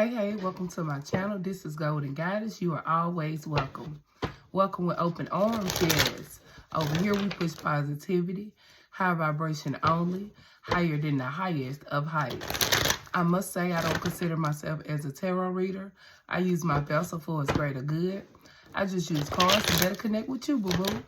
Hey, welcome to my channel. This is Golden Guidance. You are always welcome. Welcome with open arms, yes. Over here we push positivity, high vibration only, higher than the highest of heights. I must say I don't consider myself as a tarot reader. I use my vessel for its greater good. I just use cards to better connect with you, boo-boo.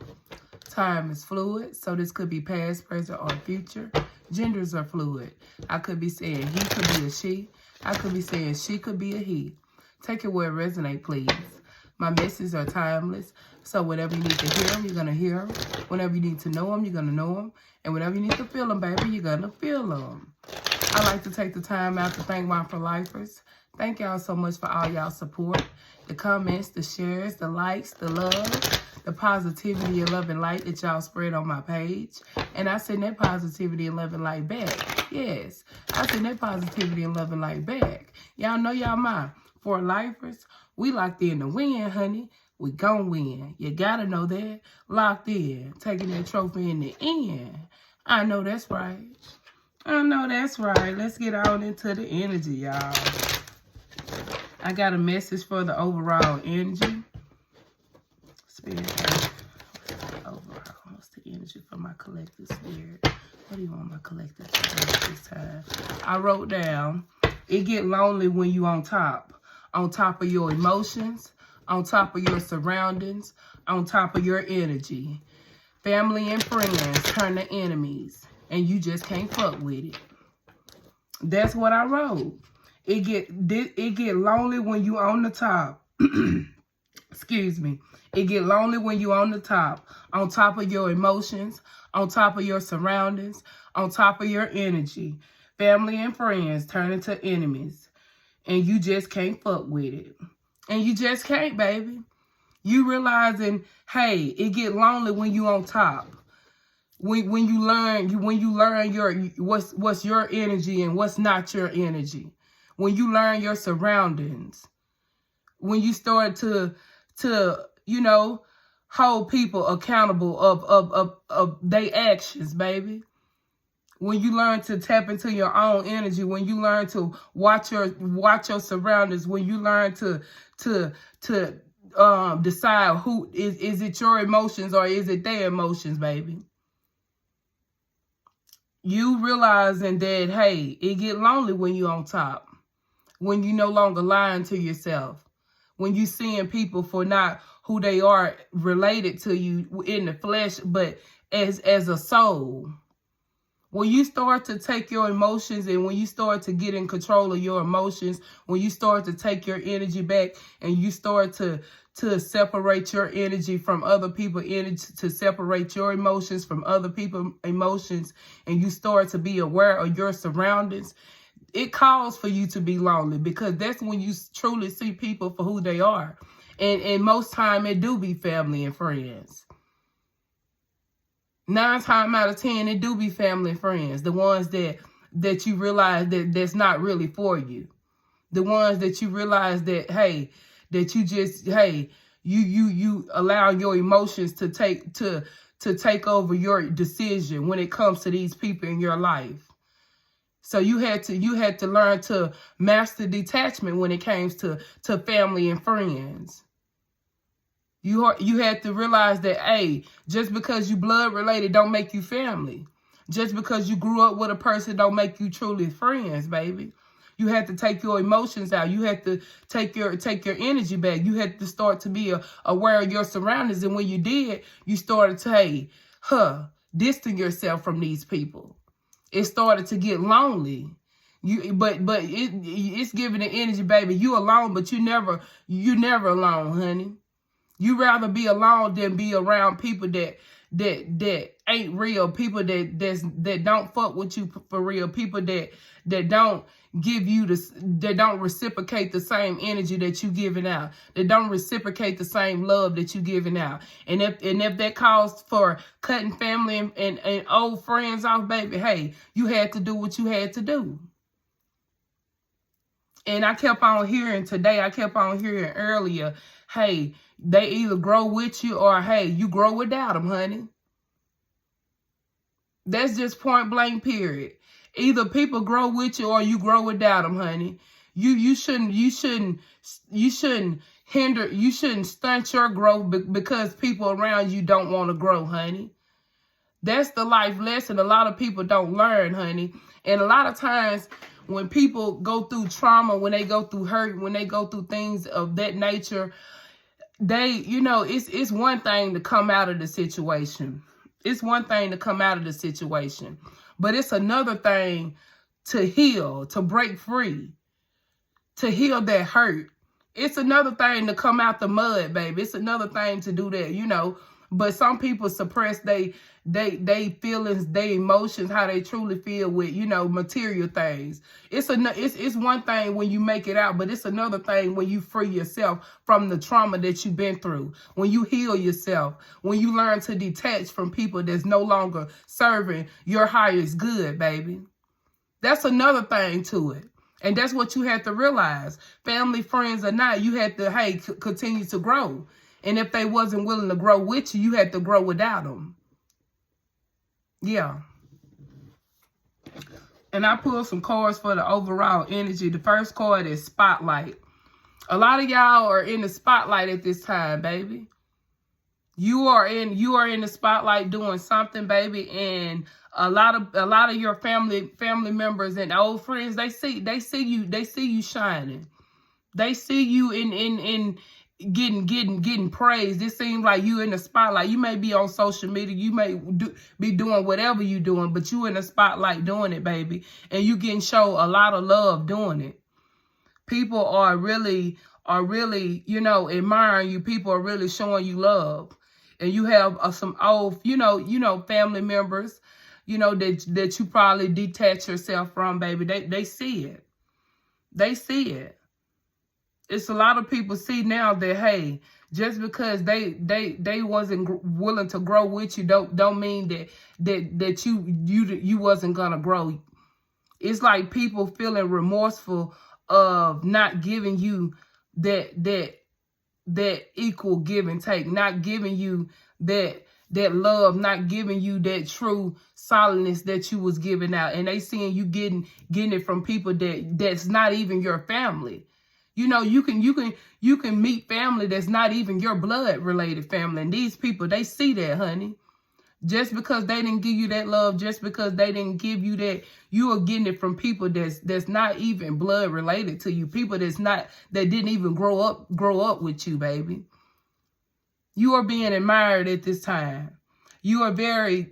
Time is fluid, so this could be past, present, or future. Genders are fluid. I could be saying he could be a she. I could be saying she could be a he. Take it where it resonates, please. My messages are timeless, so whenever you need to hear them, you're going to hear them. Whenever you need to know them, you're going to know them. And whenever you need to feel them, baby, you're going to feel them. I like to take the time out to thank my for-lifers. Thank y'all so much for all y'all support. The comments, the shares, the likes, the love, the positivity and love and light that y'all spread on my page. And I send that positivity and love and light back. Yes, I send that positivity and love and light back. Y'all know y'all my for-lifers. We locked in to win, honey. We gon' win. You gotta know that. Locked in. Taking that trophy in the end. I know that's right. I know that's right. Let's get on into the energy, y'all. I got a message for the overall energy. Spirit, overall. What's the energy for my collective spirit? What do you want my collective spirit this time? I wrote down, it get lonely when you on top of your emotions, on top of your surroundings, on top of your energy. Family and friends turn to enemies, and you just can't fuck with it. That's what I wrote. It get lonely when you on the top. Excuse me. It get lonely when you on top of your emotions, on top of your surroundings, on top of your energy. Family and friends turn into enemies, and you just can't fuck with it. And you just can't, baby. You realizing, hey, it get lonely when you on top. When you learn your what's your energy and what's not your energy. When you learn your surroundings. When you start to hold people accountable of their actions, baby. When you learn to tap into your own energy, when you learn to watch your surroundings, when you learn to decide who is it your emotions or is it their emotions, baby. You realizing that, hey, it get lonely when you on top. When you no longer lying to yourself. When you seeing people for not who they are related to you in the flesh, but as a soul. When you start to take your emotions and when you start to get in control of your emotions, when you start to take your energy back and you start to separate your energy from other people's energy, to separate your emotions from other people's emotions, and you start to be aware of your surroundings, it calls for you to be lonely because that's when you truly see people for who they are. And most time it do be family and friends. 9 times out of 10, it do be family and friends. The ones that you realize that's not really for you. The ones that you realize that, hey, that you just, hey, you allow your emotions to take over your decision when it comes to these people in your life. So you had to learn to master detachment when it came to family and friends. You had to realize that, hey, just because you blood related don't make you family. Just because you grew up with a person don't make you truly friends, baby. You had to take your emotions out. You had to take your energy back. You had to start to be aware of your surroundings. And when you did, you started to, hey, distance yourself from these people. It started to get lonely. But it's giving the energy, baby. You alone, but you never alone, honey. You rather be alone than be around people that ain't real, people that don't fuck with you for real, people that don't give you that don't reciprocate the same energy that you giving out, that don't reciprocate the same love that you giving out. And if that calls for cutting family and old friends off, baby, hey, you had to do what you had to do. And I kept on hearing today, I kept on hearing earlier, hey, they either grow with you or, hey, you grow without them, honey. That's just point blank, period. Either people grow with you or you grow without them, honey. You shouldn't stunt your growth because people around you don't want to grow, honey. That's the life lesson a lot of people don't learn, honey. And a lot of times when people go through trauma, when they go through hurt, when they go through things of that nature, it's one thing to come out of the situation. It's one thing to come out of the situation. But it's another thing to heal, to break free, to heal that hurt. It's another thing to come out the mud, baby. It's another thing to do that, But some people suppress they feelings, they emotions, how they truly feel with, material things. It's one thing when you make it out, but it's another thing when you free yourself from the trauma that you've been through. When you heal yourself, when you learn to detach from people that's no longer serving your highest good, baby. That's another thing to it. And that's what you have to realize. Family, friends or not, you have to, continue to grow. And if they wasn't willing to grow with you, you had to grow without them. Yeah. And I pulled some cards for the overall energy. The first card is Spotlight. A lot of y'all are in the spotlight at this time, baby. You are in the spotlight doing something, baby, and a lot of your family members and old friends, they see you shining. They see you in getting praised. It seems like you in the spotlight. You may be on social media, you may be doing whatever you doing, but you in the spotlight doing it, baby, and you getting show a lot of love doing it. People are really admiring you. People are really showing you love. And you have some old, family members, that you probably detach yourself from, baby. They see it. They see it. It's a lot of people see now that, hey, just because they wasn't willing to grow with you, don't mean that you wasn't gonna grow. It's like people feeling remorseful of not giving you that equal give and take, not giving you that love, not giving you that true solidness that you was giving out. And they seeing you getting it from people that's not even your family. You can meet family that's not even your blood related family. And these people, they see that, honey. Just because they didn't give you that love, just because they didn't give you that, you are getting it from people that's not even blood related to you. People that didn't even grow up with you, baby. You are being admired at this time. You are they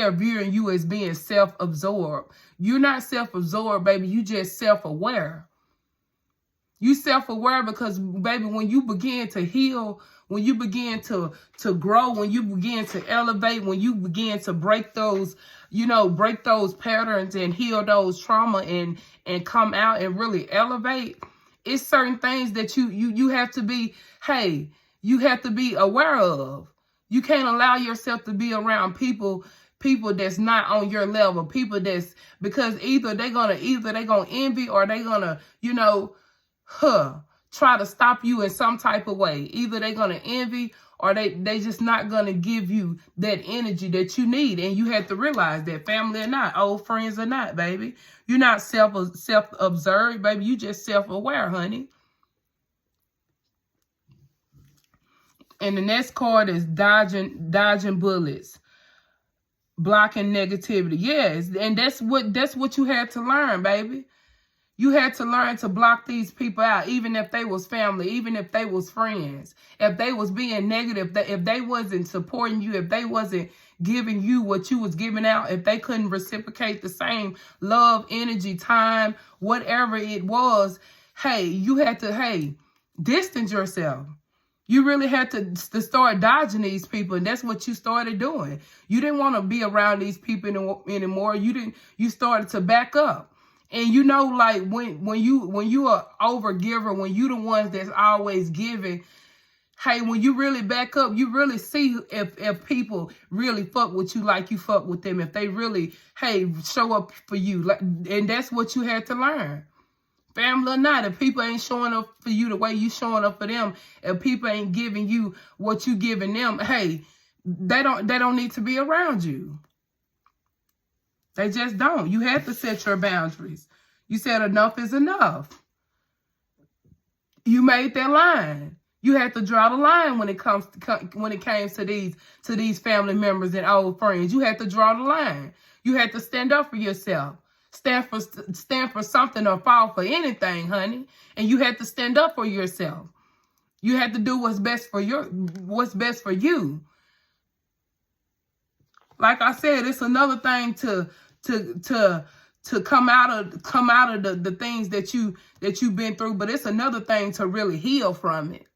are viewing you as being self-absorbed. You're not self-absorbed, baby. You just self-aware. You self-aware because, baby, when you begin to heal, when you begin to grow, when you begin to elevate, when you begin to break those patterns and heal those trauma and come out and really elevate, it's certain things that you have to be, you have to be aware of. You can't allow yourself to be around people that's not on your level, people that's, because either they're gonna envy or they're gonna, try to stop you in some type of way. Either they're going to envy or they just not going to give you that energy that you need. And you have to realize that, family or not, old friends or not, baby. You're not self-observed, baby. You just self-aware, honey. And the next card is dodging bullets. Blocking negativity. Yes, and that's what you had to learn, baby. You had to learn to block these people out, even if they was family, even if they was friends. If they was being negative, if they wasn't supporting you, if they wasn't giving you what you was giving out, if they couldn't reciprocate the same love, energy, time, whatever it was, you had to, distance yourself. You really had to start dodging these people, and that's what you started doing. You didn't want to be around these people anymore. You started to back up. And like when you are over giver, when you the ones that's always giving, when you really back up, you really see if people really fuck with you like you fuck with them, if they really, show up for you. And that's what you had to learn. Family or not, if people ain't showing up for you the way you showing up for them, if people ain't giving you what you giving them, they don't need to be around you. They just don't. You have to set your boundaries. You said enough is enough. You made that line. You had to draw the line when it came to these family members and old friends. You had to draw the line. You had to stand up for yourself. Stand for something or fall for anything, honey. And you had to stand up for yourself. You had to do what's best for you. Like I said, it's another thing to come out of the things that you've been through, but it's another thing to really heal from it.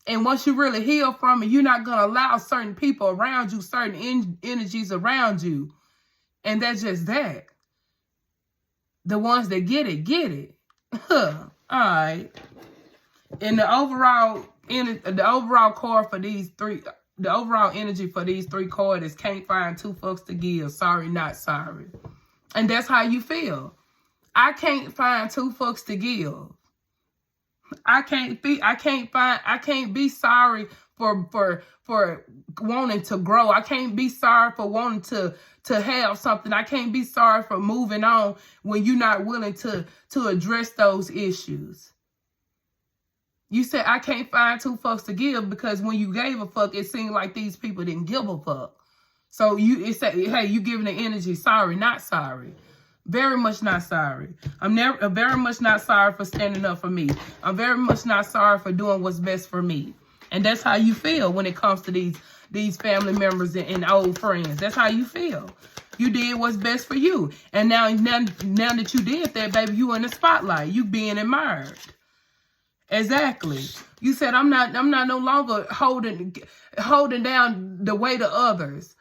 And once you really heal from it, you're not going to allow certain people around you, certain energies around you. And that's just that. The ones that get it. All right. And the overall card for these three, the overall energy for these three cards is can't find two fucks to give. Sorry, not sorry. And that's how you feel. I can't find two fucks to give. I can't be sorry for wanting to grow. I can't be sorry for wanting to have something. I can't be sorry for moving on when you're not willing to address those issues. You said I can't find two fucks to give because when you gave a fuck, it seemed like these people didn't give a fuck. So it said, hey, you giving the energy, sorry, not sorry. Very much not sorry. I'm very much not sorry for standing up for me. I'm very much not sorry for doing what's best for me. And that's how you feel when it comes to these family members and old friends. That's how you feel. You did what's best for you. And now that you did that, baby, you in the spotlight. You being admired. Exactly. You said I'm not no longer holding down the weight of others.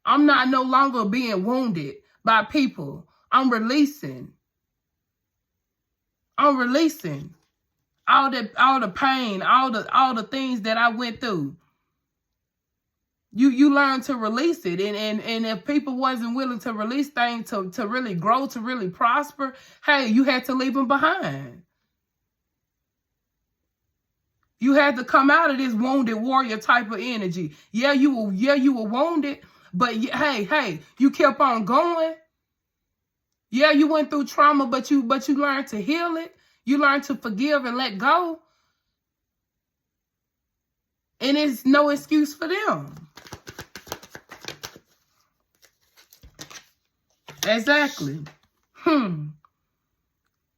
I'm not no longer being wounded by people. I'm releasing all the pain, all the things that I went through. You learn to release it. And if people wasn't willing to release things to really grow, to really prosper, hey, you had to leave them behind. You had to come out of this wounded warrior type of energy. Yeah, you were wounded, but hey, you kept on going. Yeah, you went through trauma, but you learned to heal it. You learned to forgive and let go. And it's no excuse for them. Exactly.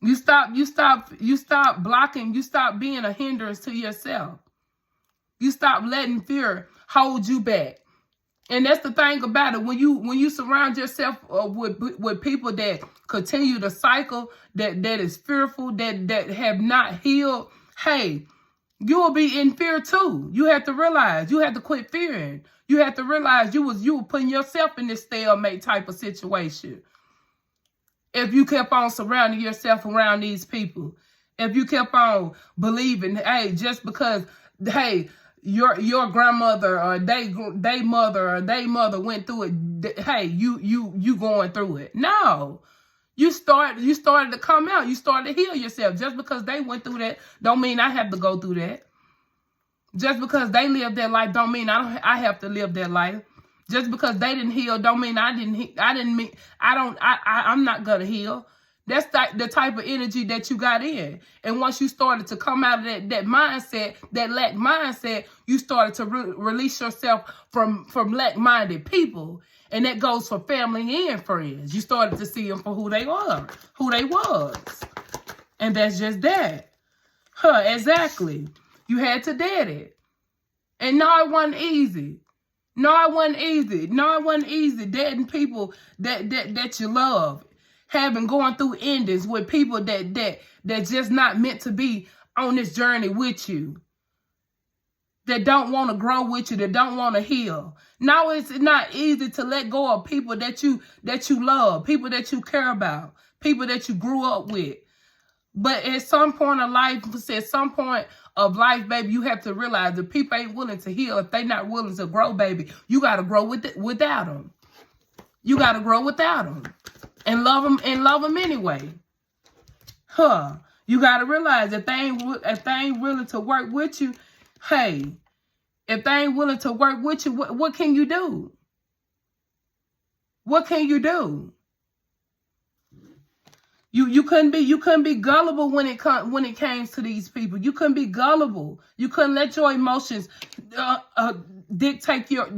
You stop blocking, you stop being a hindrance to yourself. You stop letting fear hold you back. And that's the thing about it. When you surround yourself with people that continue the cycle, that is fearful, that have not healed, hey, you will be in fear too. You have to realize, you have to quit fearing. You have to realize you were putting yourself in this stalemate type of situation. If you kept on surrounding yourself around these people, if you kept on believing, hey, just because, hey, your grandmother or they mother went through it, hey, you going through it. No. You started to come out. You started to heal yourself. Just because they went through that don't mean I have to go through that. Just because they lived their life don't mean I have to live their life. Just because they didn't heal don't mean I'm not gonna heal. That's the type of energy that you got in. And once you started to come out of that mindset, that lack mindset, you started to release yourself from lack-minded people. And that goes for family and friends. You started to see them for who they was. And that's just that. Exactly. You had to dead it. And no, it wasn't easy. No, it wasn't easy. Deading people that you love. Going through endings with people that just not meant to be on this journey with you. That don't want to grow with you, that don't want to heal. No, it's not easy to let go of people that you love, people that you care about, people that you grew up with. But at some point of life, baby, you have to realize that people ain't willing to heal. If they not willing to grow, baby, you got to grow without them. You got to grow without them. And love them anyway. You got to realize if they ain't willing to work with you, hey, if they ain't willing to work with you, what can you do? What can you do? You couldn't be gullible when it came to these people. You couldn't be gullible. You couldn't let your emotions dictate your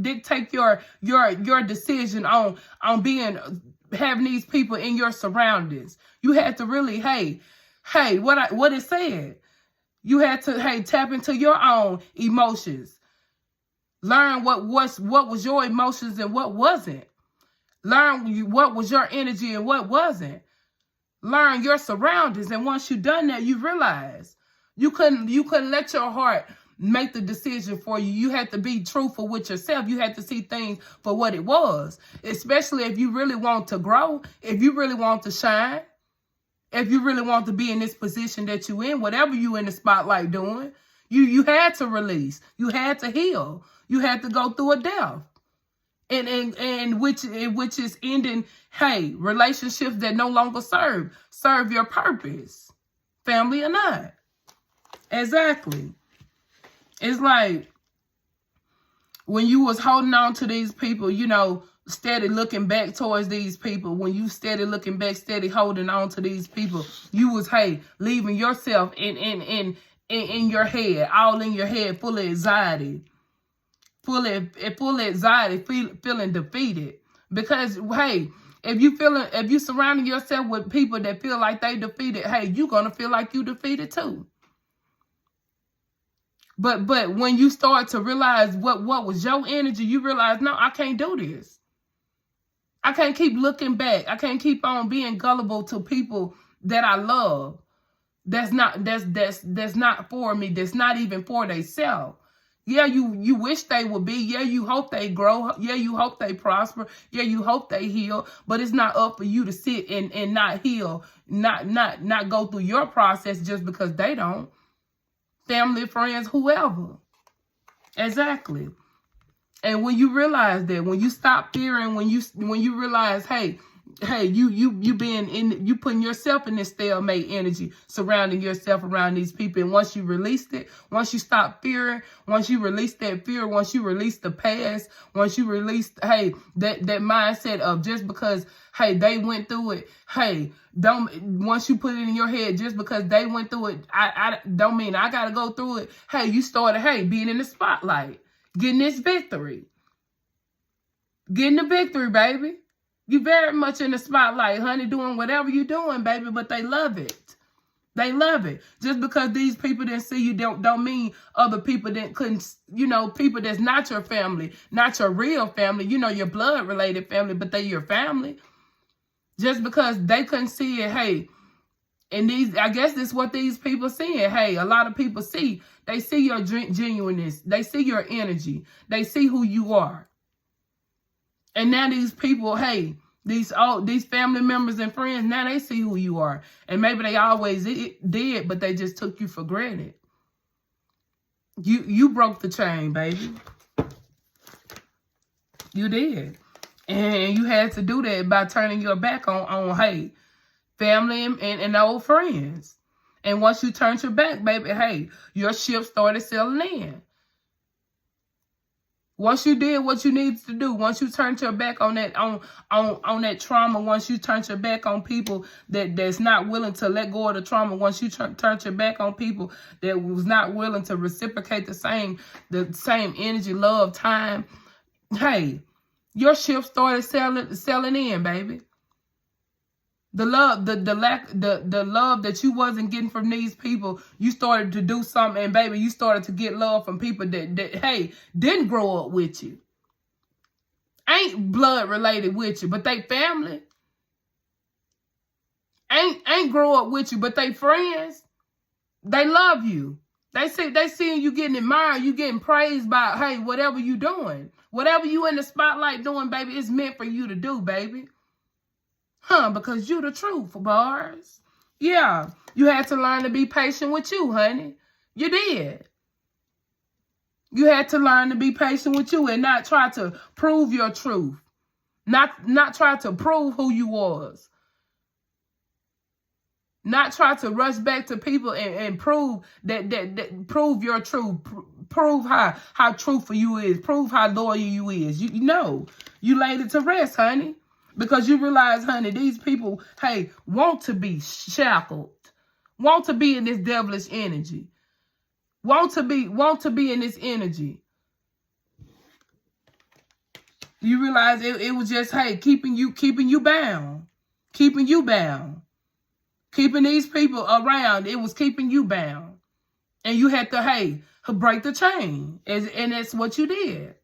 decision on having these people in your surroundings. You had to really, what it said. You had to tap into your own emotions. Learn what was your emotions and what wasn't. Learn what was your energy and what wasn't. Learn your surroundings, and once you've done that, you realize you couldn't let your heart make the decision for you. You had to be truthful with yourself. You had to see things for what it was, especially if you really want to grow, if you really want to shine, if you really want to be in this position that you're in, whatever you in the spotlight doing, you had to release, you had to heal, you had to go through a death. And which is ending, relationships that no longer serve your purpose, family or not. Exactly. It's like when you was holding on to these people, steady looking back towards these people. When you steady looking back, steady holding on to these people, you was leaving yourself in your head, all in your head, full of anxiety. Full of anxiety, feeling defeated. Because, if you surrounding yourself with people that feel like they defeated, you're going to feel like you defeated too. But when you start to realize what was your energy, you realize, no, I can't do this. I can't keep looking back. I can't keep on being gullible to people that I love. That's not for me. That's not even for themselves. Yeah, you wish they would be. Yeah, you hope they grow. Yeah, you hope they prosper. Yeah, you hope they heal. But it's not up for you to sit and not heal, not go through your process just because they don't. Family, friends, whoever. Exactly. And when you realize that, when you stop fearing, when you realize, you putting yourself in this stalemate energy, surrounding yourself around these people. And once you released it, once you stop fearing, once you release that fear, once you release the past, once you release, that mindset of just because, they went through it, once you put it in your head, just because they went through it, I don't mean I got to go through it. You started, being in the spotlight, getting this victory, getting the victory, baby. You very much in the spotlight, honey, doing whatever you're doing, baby, but they love it. They love it. Just because these people didn't see you don't mean other people couldn't, people that's not your family, not your real family, your blood-related family, but they your family. Just because they couldn't see it, and I guess this is what these people seeing. A lot of people see. They see your genuineness. They see your energy. They see who you are. And now these people, these family members and friends, now they see who you are. And maybe they always did, but they just took you for granted. You broke the chain, baby. You did. And you had to do that by turning your back on family and old friends. And once you turned your back, baby, your ship started sailing in. Once you did what you needed to do, once you turned your back on that on that trauma, once you turned your back on people that's not willing to let go of the trauma, once you turned your back on people that was not willing to reciprocate the same energy, love, time, your ship started sailing in, baby. The love, the love that you wasn't getting from these people, you started to do something, and baby, you started to get love from people that didn't grow up with you. Ain't blood related with you, but they family. Ain't grow up with you, but they friends. They love you. They seeing you getting admired, you getting praised by, whatever you doing. Whatever you in the spotlight doing, baby, it's meant for you to do, baby. Because you the truth, bars. Yeah, you had to learn to be patient with you, honey. You did. You had to learn to be patient with you and not try to prove your truth. Not try to prove who you was. Not try to rush back to people and prove that prove your truth. Prove how truthful you is. Prove how loyal you is. You know, you laid it to rest, honey. Because you realize, honey, these people, hey, want to be shackled. Want to be in this devilish energy. Want to be in this energy. You realize it was just, hey, keeping you bound. Keeping you bound. Keeping these people around, it was keeping you bound. And you had to, hey, break the chain. And that's what you did.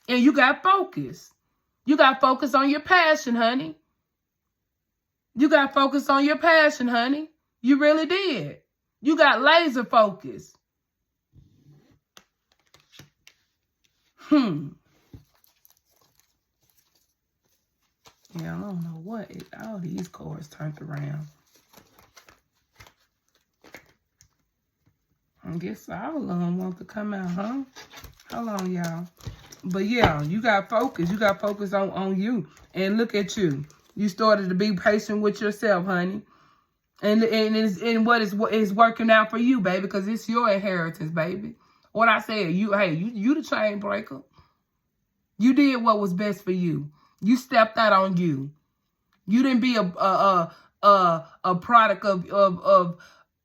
And you got focused. You got focused on your passion, honey. You got focused on your passion, honey. You really did. You got laser focused. Yeah, I don't know what. All these cards turned around. I guess all of them want to come out, huh? Hold on, y'all. But yeah, you got focus. You got focus on you. And look at you. You started to be patient with yourself, honey. And what is working out for you, baby, because it's your inheritance, baby. What I said, you the chain breaker. You did what was best for you. You stepped out on you. You didn't be a product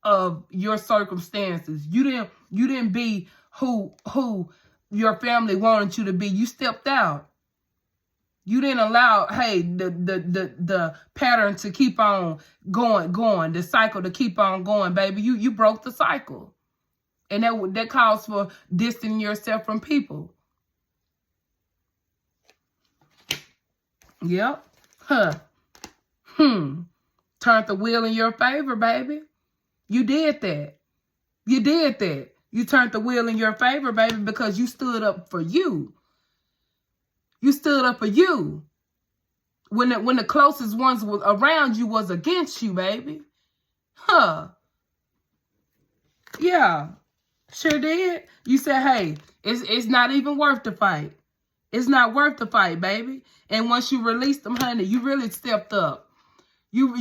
of your circumstances. You didn't be who your family wanted you to be. You stepped out. You didn't allow, hey, the pattern to keep on going, the cycle to keep on going, baby. You broke the cycle. And that calls for distancing yourself from people. Yep. Turned the wheel in your favor, baby. You did that. You did that. You turned the wheel in your favor, baby, because you stood up for you. You stood up for you. When the closest ones was around you was against you, baby. Yeah. Sure did. You said, hey, it's not even worth the fight. It's not worth the fight, baby. And once you released them, honey, you really stepped up. You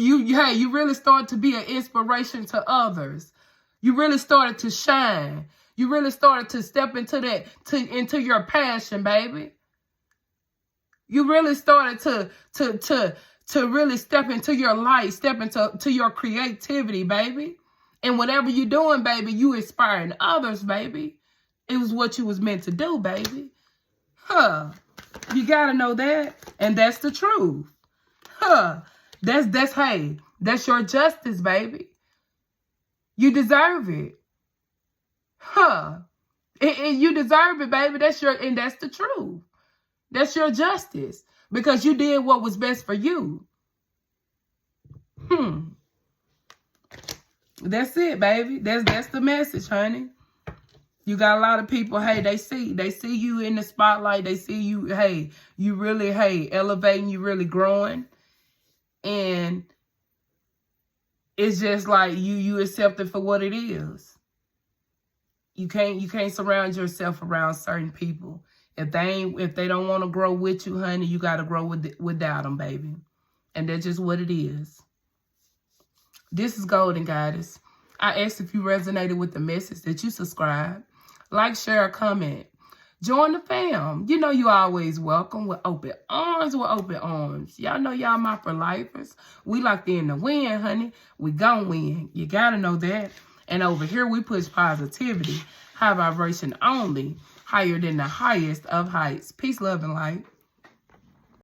really started to be an inspiration to others. You really started to shine. You really started to step into into your passion, baby. You really started to really step into your light, step into your creativity, baby. And whatever you're doing, baby, you inspiring others, baby. It was what you was meant to do, baby. You gotta know that. And that's the truth. That's your justice, baby. You deserve it. And you deserve it, baby. That's the truth. That's your justice. Because you did what was best for you. That's it, baby. That's the message, honey. You got a lot of people, hey, they see you in the spotlight. They see you, hey, you really, hey, elevating, you really growing. And it's just like you accept it for what it is. You can't surround yourself around certain people. If they don't want to grow with you, honey, you got to grow without them, baby. And that's just what it is. This is Golden Goddess. I asked if you resonated with the message that you subscribe. Like, share, comment. Join the fam. You know you always welcome with open arms, Y'all know y'all my for lifers. We locked in to win, honey. We gon' win. You gotta know that. And over here, we push positivity. High vibration only. Higher than the highest of heights. Peace, love, and light.